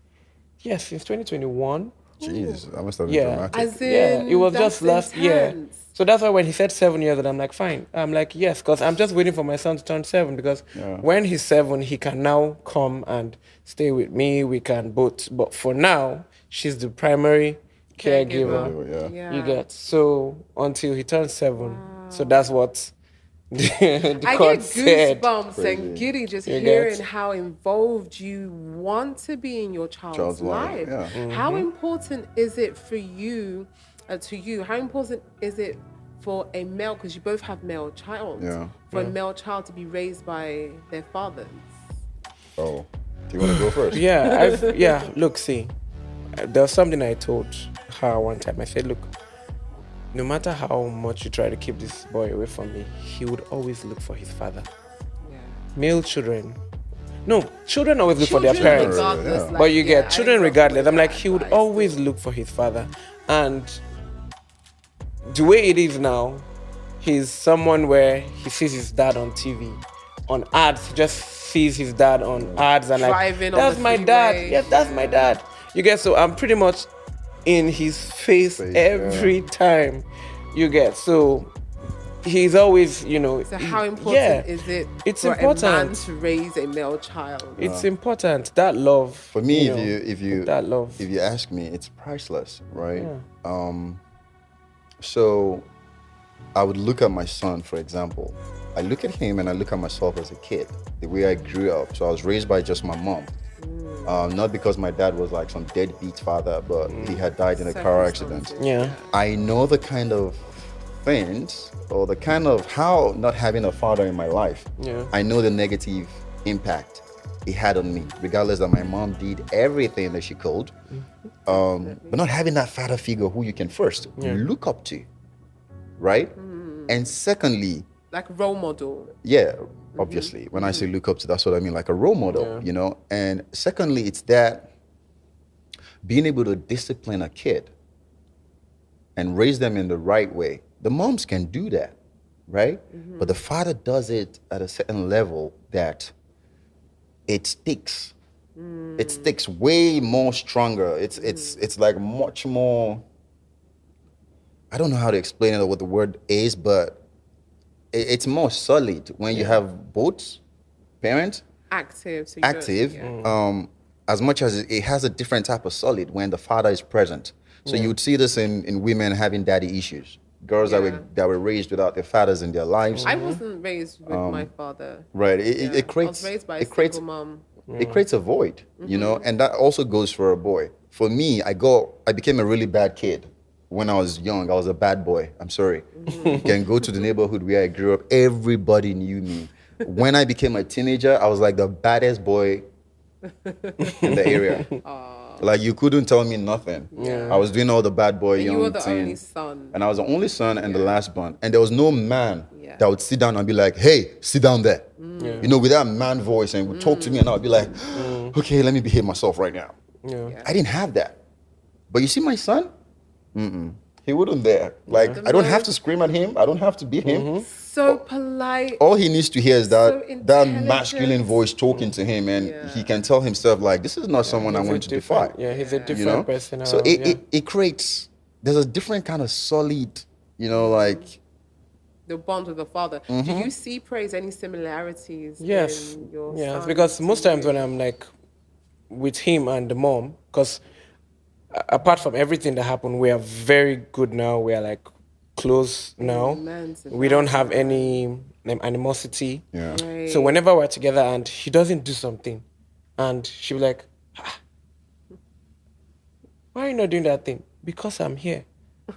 Yeah, since 2021. Jeez, that must have been Yeah. dramatic. As in, Yeah, it was that's just last year. intense. So that's why when he said 7 years, and I'm like, fine. I'm like, yes, because I'm just waiting for my son to turn 7. Because when he's 7, he can now come and stay with me. We can both. But for now, she's the primary caregiver. Yeah. You get, so until he turns 7. So that's what the I court get said. goosebumps and Crazy. giddy just You hearing get? how involved you want to be in your child's life. Yeah. How important is it for you, how important is it for a male, because you both have male child, for a male child to be raised by their fathers? Oh, do you want to go first? Look, see, there was something I told her one time. I said, look, no matter how much you try to keep this boy away from me, he would always look for his father. Yeah. Male children. No, children always look for their Children parents. regardless, Yeah. like, But you get I children grew up regardless. with I'm like, that, he would but I always still- look for his father. And the way it is now, he's someone where he sees his dad on TV, on ads. He just sees his dad on ads and like, Driving on that's the my freeway. dad. Yes, that's my dad. You get, so I'm pretty much in his face every time. You get, so he's always, So how important is it It's for important. a man to raise a male child? It's important, that love. For me, you know, if you that love. if you ask me, it's priceless, right? So I would look at my son, for example. I look at him and I look at myself as a kid, the way I grew up. So I was raised by just my mom. Not because my dad was like some deadbeat father, but he had died in a car accident. Yeah. I know the kind of things, or the kind of how not having a father in my life, I know the negative impact it had on me, regardless that my mom did everything that she could. But not having that father figure who you can first look up to, right? And secondly, Like role model. yeah, obviously, when I say look up to, that's what I mean, like a role model, you know? And secondly, it's that being able to discipline a kid and raise them in the right way. The moms can do that, right? But the father does it at a certain level that it sticks. It sticks way more stronger. It's like much more, I don't know how to explain it or what the word is, but it's more solid when you have both parents Active. So you don't- active, yeah. as much as it has a different type of solid when the father is present. So you would see this in women having daddy issues, girls that were raised without their fathers in their lives. I wasn't raised with my father. Right. Yeah. It creates I was raised by a it creates single mom. it creates a void, you know, and that also goes for a boy. For me, I became a really bad kid when I was young. I was a bad boy. I'm sorry. You can go to the neighborhood where I grew up. Everybody knew me. When I became a teenager, I was like the baddest boy in the area. Like you couldn't tell me nothing. I was doing all the bad boy And young you were the teen. only son. And I was the only son and the last born. And there was no man Yeah. that would sit down and be like, hey, sit down there. You know, with that man voice and would talk to me and I would be like, okay, let me behave myself right now. Yeah. I didn't have that. But you see my son? He wouldn't there. Like, I don't have to scream at him. I don't have to beat him. So polite. All he needs to hear is So that intelligent. masculine voice talking to him, and he can tell himself like, this is not someone I He's a want to defy. different- Yeah, he's a different You know? person. So it creates, there's a different kind of solid, you know, like, The bond with the father. Do you see, Praise, any similarities Yes. in your Yes, son because to most times you? when I'm like with him and the mom, because apart from everything that happened, we are very good now. We are like close now. Amen to We don't that. have any animosity. Yeah. Right. So whenever we're together and he doesn't do something, and she'll be like, why are you not doing that thing? Because I'm here.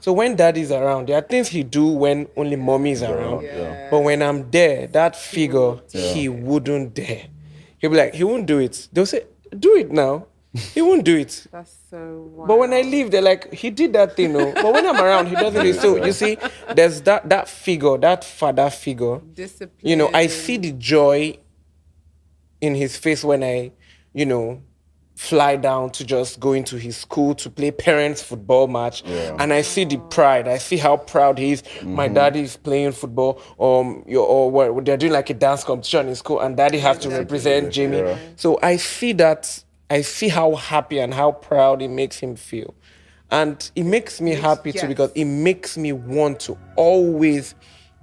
So when daddy's around, there are things he do when only mommy is around. Yeah. But when I'm there, that figure, not he wouldn't dare. He'll be like, he won't do it. They'll say, do it now. He won't do it. That's so wild. But when I leave, they're like, he did that thing, no. But when I'm around, he doesn't do it. So you see, there's that figure, that father figure. Discipline. You know, I see the joy in his face when I, fly down to just go into his school to play parents' football match. Yeah. And I see the pride. I see how proud he is. My daddy is playing football. Or they're doing like a dance competition in school and daddy has to represent Jamie. Yeah. So I see that. I see how happy and how proud it makes him feel. And it makes me happy too because it makes me want to always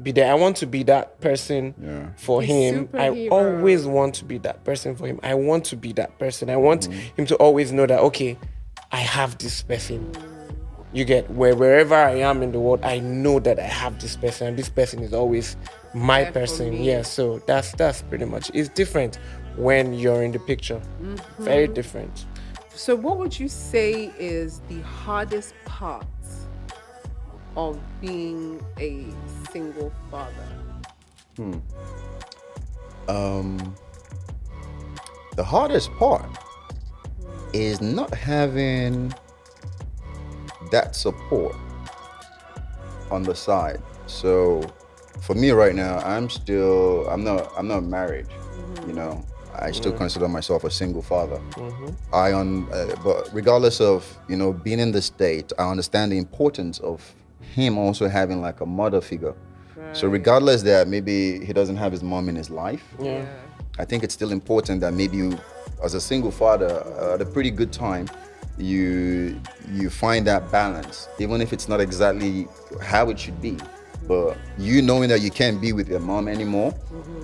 be there. I want to be that person for him. I superhero. always want to be that person for him. I want to be that person. I want him to always know that, okay, I have this person. You get wherever I am in the world, I know that I have this person, and this person is always my There for person. me. Yeah, so that's pretty much. It's different when you're in the picture. Very different. So what would you say is the hardest part of being a single father? The hardest part is not having that support on the side. So for me right now, I'm not married. You know, I still consider myself a single father. But regardless of being in the state, I understand the importance of him also having like a mother figure. So regardless that maybe he doesn't have his mom in his life, I think it's still important that maybe you, as a single father, at a pretty good time, you find that balance, even if it's not exactly how it should be. But you knowing that you can't be with your mom anymore,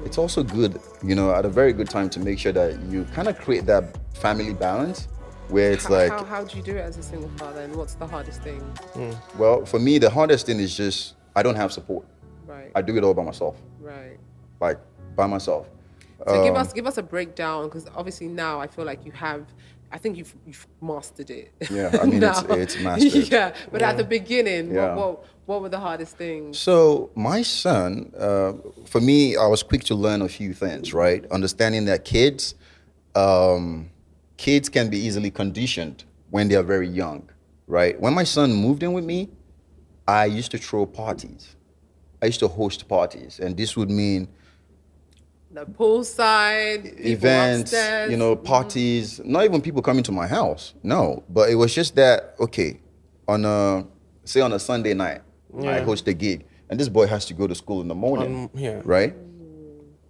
it's also good, at a very good time to make sure that you kind of create that family balance where it's How do you do it as a single father, and what's the hardest thing? well, for me, the hardest thing is just I don't have support. Right. I do it all by myself, Right. like by myself. So give us a breakdown, because obviously now I feel like I think you've mastered it. Yeah, I mean, now. it's mastered. Yeah, but at the beginning, Yeah. what were the hardest things? So my son, for me, I was quick to learn a few things, right? Understanding that kids can be easily conditioned when they are very young, right? When my son moved in with me, I used to throw parties. I used to host parties, and this would mean The poolside, people events, upstairs. parties, not even people coming to my house. No, but it was just that, okay, on a Sunday night, I host a gig, and this boy has to go to school in the morning, right?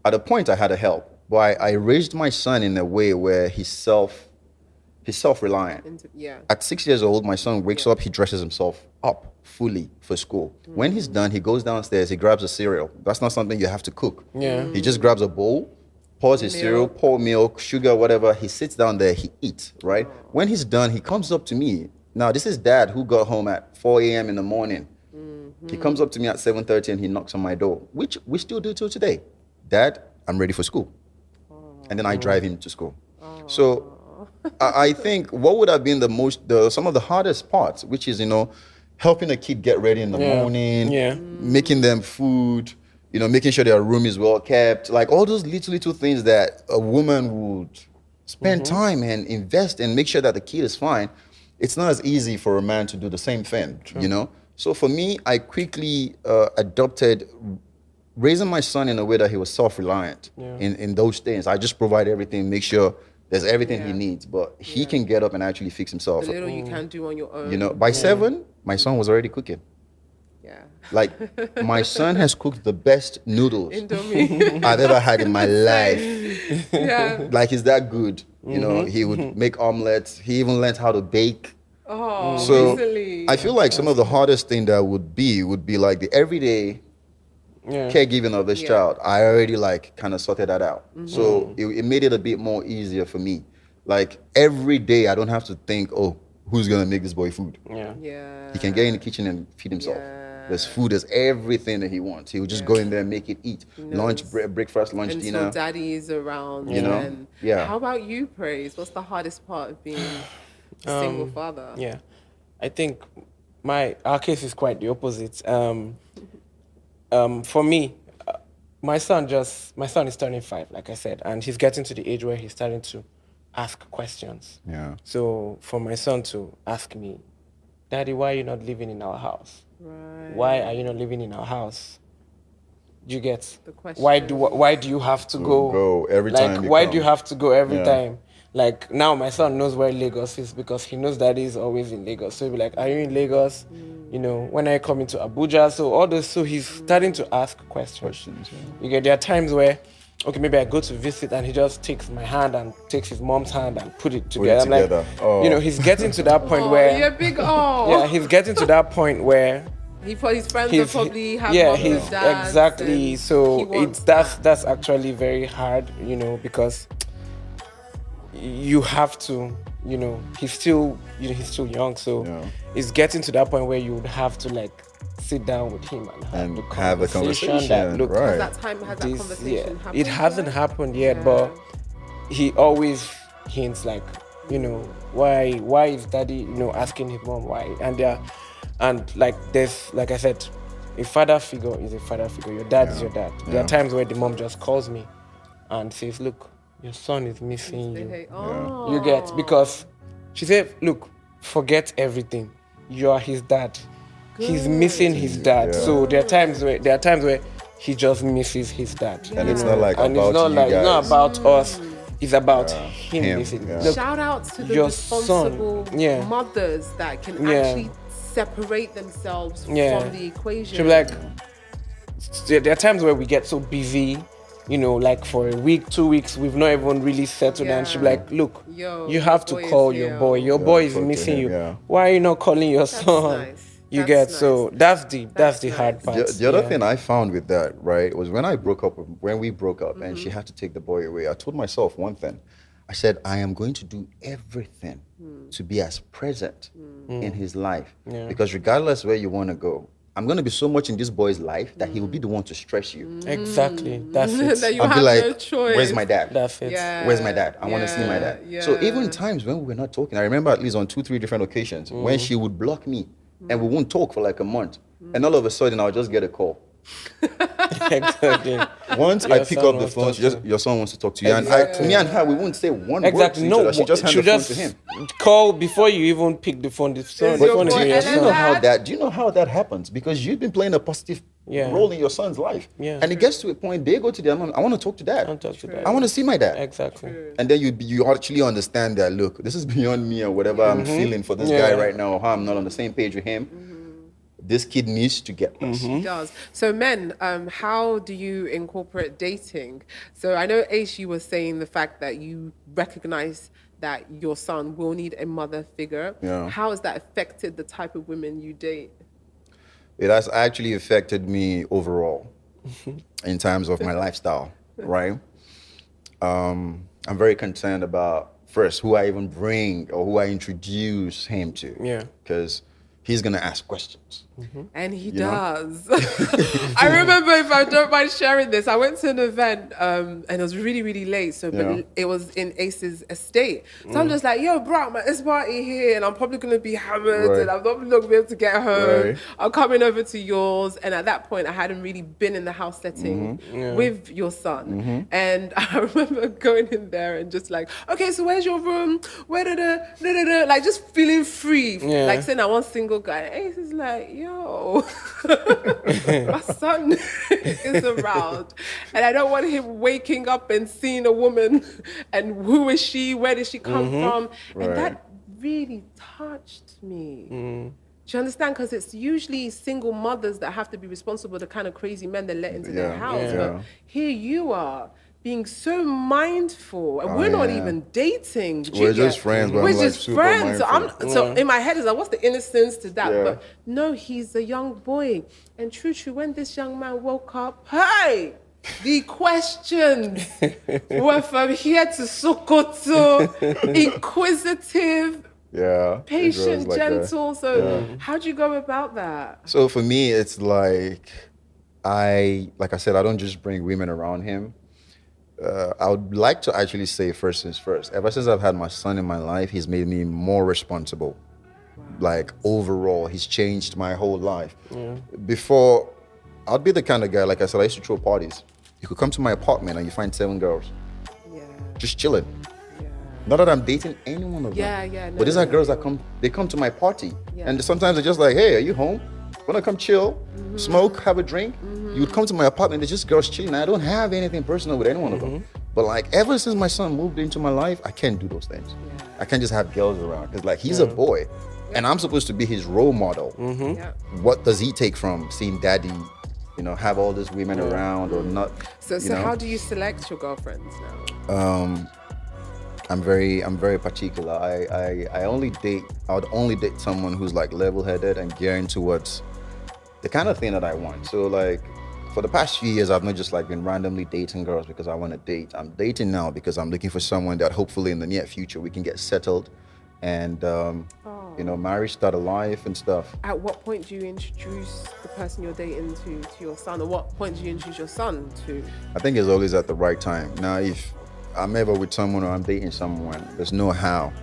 At a point, I had to help, but I raised my son in a way where he's self-reliant. Yeah. At 6 years old, my son wakes up, he dresses himself up fully for school. When he's done, he goes downstairs, he grabs a cereal. That's not something you have to cook. Yeah. He just grabs a bowl, pours his cereal, pour milk, sugar, whatever. He sits down there, he eats, right? When he's done, he comes up to me. Now, this is dad who got home at 4 a.m. in the morning. He comes up to me at 7:30 and he knocks on my door, which we still do till today. Dad, I'm ready for school. And then I drive him to school. So I think what would have been some of the hardest parts, which is, helping a kid get ready in the morning, making them food, making sure their room is well kept, like all those little things that a woman would spend time and invest and make sure that the kid is fine. It's not as easy for a man to do the same thing, So for me, I quickly adopted raising my son in a way that he was self-reliant in those things. I just provide everything, make sure there's everything he needs, but he can get up and actually fix himself. The little you can do on your own. By 7, my son was already cooking. Yeah. Like, my son has cooked the best noodles Indomie. I've ever had in my life. Yeah. Like, he's that good. He would make omelets. He even learned how to bake. Oh, So recently. I feel like some of the hardest thing that would be like the everyday caregiving of this child. I already kind of sorted that out. So it made it a bit more easier for me. Like, every day I don't have to think, oh, who's gonna make this boy food? Yeah. He can get in the kitchen and feed himself. Yeah. There's food, there's everything that he wants. He would just go in there and make it eat. Lunch, breakfast, lunch, Until dinner. daddy is around. You know? And Yeah. how about you, Praise? What's the hardest part of being a single father? Yeah, I think our case is quite the opposite. For me, my son is turning 5, like I said, and he's getting to the age where he's starting to ask questions. Yeah. So for my son to ask me, Daddy, why are you not living in our house? Right. Why are you not living in our house? Do you get The question. why do you have to Go every time you why come. do you have to go every Yeah. time? Like now my son knows where Lagos is because he knows Daddy is always in Lagos. So he'll be like, are you in Lagos? You know, when are you coming to Abuja? So all this, so he's starting to ask questions. You get, there are times where, okay, maybe I go to visit and he just takes my hand and takes his mom's hand and put it together. I'm like, you know, he's getting to that point where, you're big. Oh, yeah, he's getting to that point where his friends will probably have yeah, moms and he's dads, exactly. and So he wants that's actually very hard, you know, because you have to, you know, he's still young, so it's getting to that point where you would have to like sit down with him and have a conversation. That, look, right. Has that conversation happened? It hasn't happened yet, but he always hints like, you know, why is Daddy, you know, asking his mom why, and like there's, like I said, a father figure is a father figure. Your dad is your dad. There are times where the mom just calls me and says, look, your son is missing you. Oh. You get, because she said, look, forget everything. You are his dad. He's missing his dad. Yeah. So there are times where he just misses his dad. And it's not like and about it's not you like guys. it's not about us. It's about him missing. Yeah. Look, Shout out to the your responsible son, mothers that can actually separate themselves from the equation. she'll be like, there are times where we get so busy, you know, like for a week, 2 weeks, we've not even really settled. And she'll be like, look, you have to call your boy. Your boy is missing you. Yeah. Why are you not calling your son? Nice. You That's get nice. so that's the hard part. The other thing I found with that, right, was when we broke up and she had to take the boy away, I told myself one thing. I said, I am going to do everything to be as present in his life. Yeah. Because regardless where you want to go, I'm going to be so much in this boy's life that he will be the one to stress you. Exactly. That's it. That you I'll have be like, no choice. where's my dad? That's it. Yeah. Where's my dad? I want to see my dad. Yeah. So even times when we were not talking, I remember at least on 2-3 different occasions when she would block me and we wouldn't talk for like a month. And all of a sudden I'll just get a call. Exactly. Once I pick up the phone, your son wants to talk to you. Exactly. And me and her, we wouldn't say one word to each No, other. She just hand the phone to him. call before you even pick the phone. The phone your is boy. with your And Do you son. know how that? Do you know how that happens? Because you've been playing a positive role in your son's life, and it gets to a point they go to their mom. I want to talk to dad. I want to talk to dad. I want to see my dad. Exactly. And then you actually understand that. Look, this is beyond me or whatever I'm feeling for this guy right now, or how I'm not on the same page with him. This kid needs to get this. He does. So men, how do you incorporate dating? So I know Aish, you were saying the fact that you recognize that your son will need a mother figure. Yeah. How has that affected the type of women you date? It has actually affected me overall in terms of my lifestyle, right? I'm very concerned about, first, who I even bring or who I introduce him to. Yeah. Because he's going to ask questions. And he does. I remember, if I don't mind sharing this, I went to an event and it was really, really late. So but it was in Ace's estate. So I'm just like, yo, bro, it's party here and I'm probably going to be hammered and I'm not going to be able to get home. Right. I'm coming over to yours. And at that point, I hadn't really been in the house setting with your son. And I remember going in there and just like, okay, so where's your room? Where like just feeling free. Like saying I want single guy. Ace is like, yo, my son is around and I don't want him waking up and seeing a woman and who is she, where did she come from? And that really touched me. Do you understand? Because it's usually single mothers that have to be responsible for the kind of crazy men they let into their house. But here you are being so mindful, and we're not even dating. We're just friends, but we're I'm like just super friends. mindful. So in my head is like, what's the innocence to that? Yeah. But no, he's a young boy. And true, when this young man woke up, hey, the questions were from here to Sokoto, inquisitive, Yeah. It Patient, grows like that. gentle. So how do you go about that? So for me, it's like like I said, I don't just bring women around him. I would like to actually say first things first. Ever since I've had my son in my life, he's made me more responsible. Like overall, he's changed my whole life. Before, I'd be the kind of guy, like I said, I used to throw parties. You could come to my apartment and you find 7 girls Yeah. just chilling. Yeah. Not that I'm dating any one of them. Yeah. No, But these are no. girls that they come to my party. Yeah. And sometimes they're just like, hey, are you home? Wanna come chill, smoke, have a drink? You'd come to my apartment, there's just girls chilling. I don't have anything personal with any one of them. But like ever since my son moved into my life, I can't do those things. Yeah. I can't just have girls around. Because like he's a boy. And I'm supposed to be his role model. Yeah. What does he take from seeing daddy, have all these women around or not? So how do you select your girlfriends now? I'm very particular. I would only date someone who's like level-headed and gearing towards the kind of thing that I want. So like for the past few years, I've not just like been randomly dating girls because I want to date. I'm dating now because I'm looking for someone that hopefully in the near future we can get settled and marry, start a life and stuff. At what point do you introduce the person you're dating to your son? Or what point do you introduce your son to? I think it's always at the right time. Now, if I'm ever with someone or I'm dating someone, there's no how.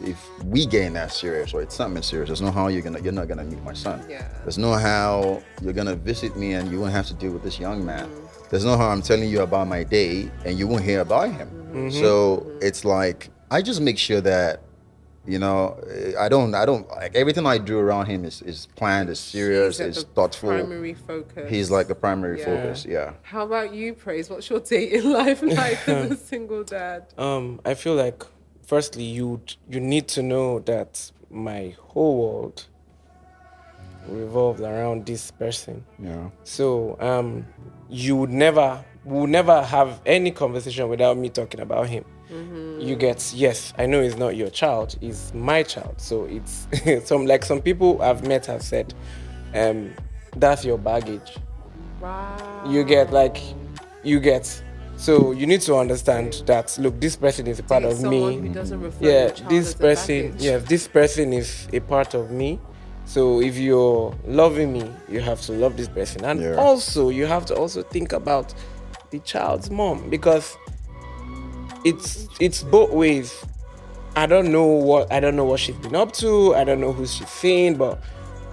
If we getting that serious or it's something serious, there's no how you're not gonna meet my son. Yeah. There's no how you're gonna visit me and you won't have to deal with this young man. There's no how I'm telling you about my day and you won't hear about him. So it's like I just make sure that I don't like everything I do around him is planned, is serious, He's at is the thoughtful. Primary focus. He's like the primary focus. Yeah. How about you, Praise? What's your dating life like as a single dad? I feel like, firstly, you need to know that my whole world revolves around this person. Yeah. So we would never have any conversation without me talking about him. You get, yes, I know he's not your child, he's my child. So it's some people I've met have said, that's your baggage. Wow. You get. So you need to understand that, look, this person is a part of Someone me. who doesn't refer Yeah, your child this as a person, baggage. this person is a part of me. So if you're loving me, you have to love this person. And also you have to also think about the child's mom, because it's both ways. I don't know what she's been up to. I don't know who she's seeing, but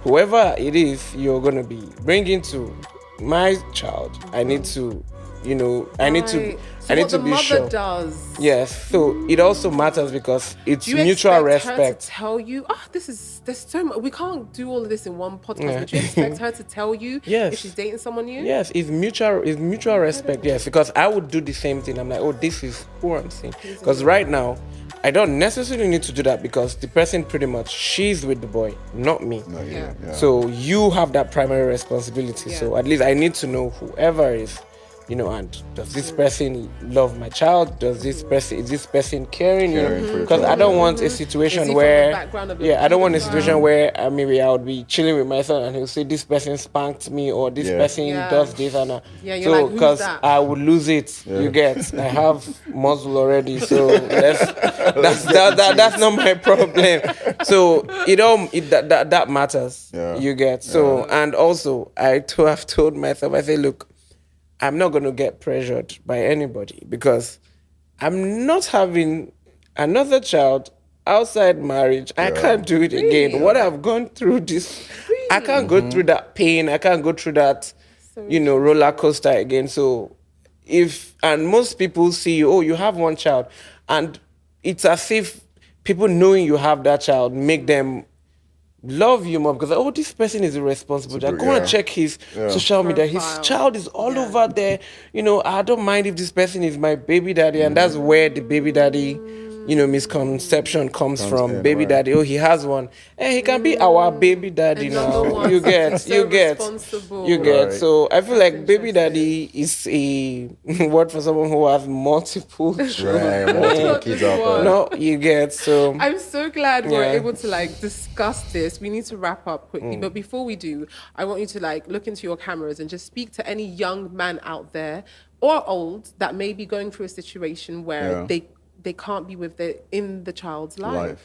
whoever it is you're gonna be bringing to my child, I need to, I need to be mother sure. does. Yes, so it also matters because it's Do you mutual expect her respect. to tell you? There's so much. We can't do all of this in one podcast. But do you expect her to tell you Yes. if she's dating someone new? Yes, it's mutual respect. Yes, because I would do the same thing. I'm like, oh, this is who I'm seeing. Because right now, I don't necessarily need to do that because the person pretty much, she's with the boy, not me. Yeah. So you have that primary responsibility. Yeah. So at least I need to know whoever is, and does this person love my child? Is this person caring? Caring for your Because I child, don't yeah. want a Is situation he from where, the background of a I don't want a pedophile? situation where maybe I would be chilling with my son and he'll say this person spanked me or this person Yeah. does this and Yeah, you're like, who's because that? I would lose it. You get, I have muscle already, so that's not my problem. So that matters. Yeah. You get so, and also I've told myself, I say, look, I'm not going to get pressured by anybody because I'm not having another child outside marriage. I can't do it again. What I've gone through this, I can't go through that pain. I can't go through that, roller coaster again. So and most people see you, you have one child, and it's as if people knowing you have that child make them love you more because this person is irresponsible. Go and check his social media. His Profile. child is all over there. I don't mind if this person is my baby daddy, and that's where the baby daddy, misconception comes from. Baby daddy, he has one. He can be our baby daddy Another now. one. You get. Responsible. Right. Right. So I feel like baby interesting. daddy is a word for someone who has multiple children. Right, multiple kids out there. No, you get. So I'm so glad we're Yeah. able to discuss this. We need to wrap up quickly, but before we do, I want you to look into your cameras and just speak to any young man out there or old that may be going through a situation where they can't be in the child's life.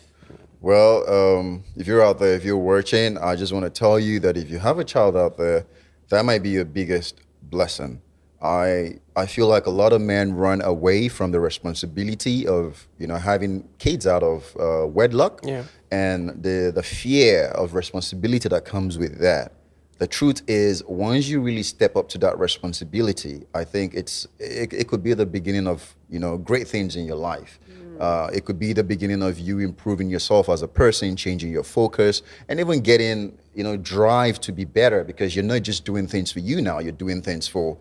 Well, if you're out there, if you're watching, I just want to tell you that if you have a child out there, that might be your biggest blessing. I feel like a lot of men run away from the responsibility of having kids out of wedlock, Yeah. and the fear of responsibility that comes with that. The truth is, once you really step up to that responsibility, I think it could be the beginning of great things in your life. It could be the beginning of you improving yourself as a person, changing your focus, and even getting drive to be better, because you're not just doing things for you now. You're doing things for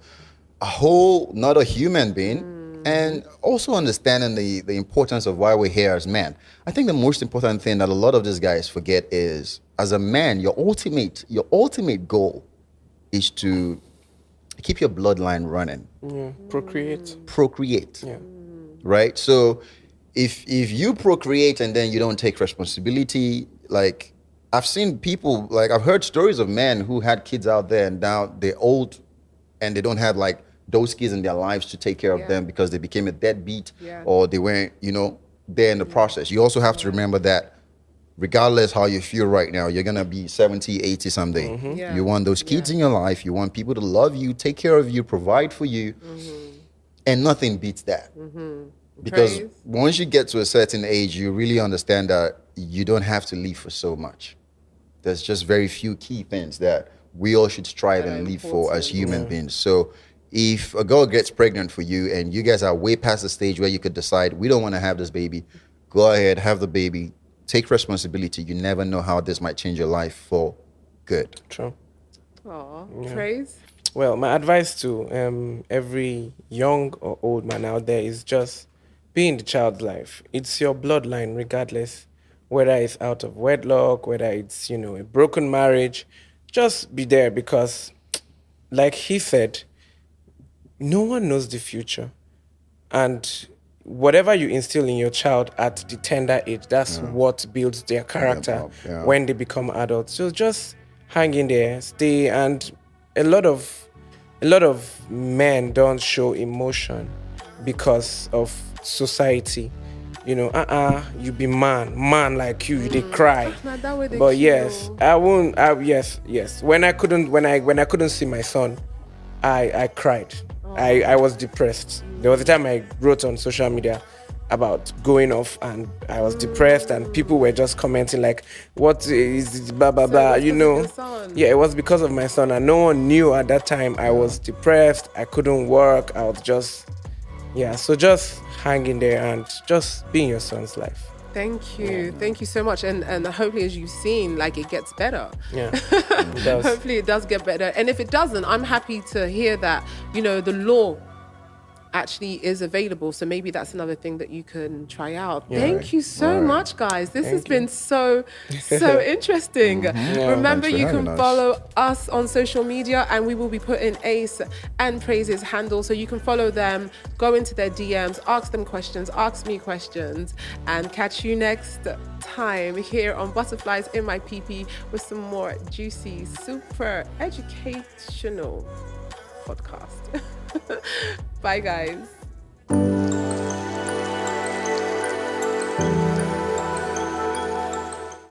a whole not a human being. And also understanding the importance of why we're here as men. I think the most important thing that a lot of these guys forget is, as a man, your ultimate goal is to keep your bloodline running. Yeah. Procreate. Yeah. Right? So if you procreate and then you don't take responsibility, like I've seen people, like I've heard stories of men who had kids out there and now they're old and they don't have like those kids in their lives to take care of them because they became a deadbeat or they weren't, there in the process. You also have to remember that regardless how you feel right now, you're going to be 70, 80 someday. Yeah. You want those kids in your life. You want people to love you, take care of you, provide for you. And nothing beats that. Because Praise. once you get to a certain age, you really understand that you don't have to live for so much. There's just very few key things that we all should strive That are and live for important. as human beings. So if a girl gets pregnant for you and you guys are way past the stage where you could decide, we don't want to have this baby, go ahead, have the baby, take responsibility. You never know how this might change your life for good. True. Aw, praise. Well, my advice to every young or old man out there is just be in the child's life. It's your bloodline, regardless whether it's out of wedlock, whether it's a broken marriage. Just be there, because, like he said, no one knows the future, and whatever you instill in your child at the tender age, that's what builds their character when they become adults. So just hang in there, stay. And a lot of men don't show emotion because of society. You be man like you they cry. Nah, that way they But kill. yes, I won't. Yes. When I couldn't see my son, I cried. I was depressed. There was a time I wrote on social media about going off, and I was depressed, and people were just commenting like, "What is blah blah So blah?" it was because of your son? Yeah, it was because of my son, and no one knew at that time. I was depressed. I couldn't work. I was just, So just hang in there and just be in your son's life. Thank you. Thank you so much. And hopefully, as you've seen, like, it gets better. Yeah, it does. Hopefully it does get better. And if it doesn't, I'm happy to hear that, the law actually is available. So maybe that's another thing that you can try out. Yeah. Thank you so much, guys. This has you. been so interesting. Remember, Thanks for you having can us. follow us on social media, and we will be putting Ace and Praise's handle, so you can follow them, go into their DMs, ask them questions, ask me questions, and catch you next time here on Butterflies in My PP with some more juicy, super educational podcast. Bye, guys.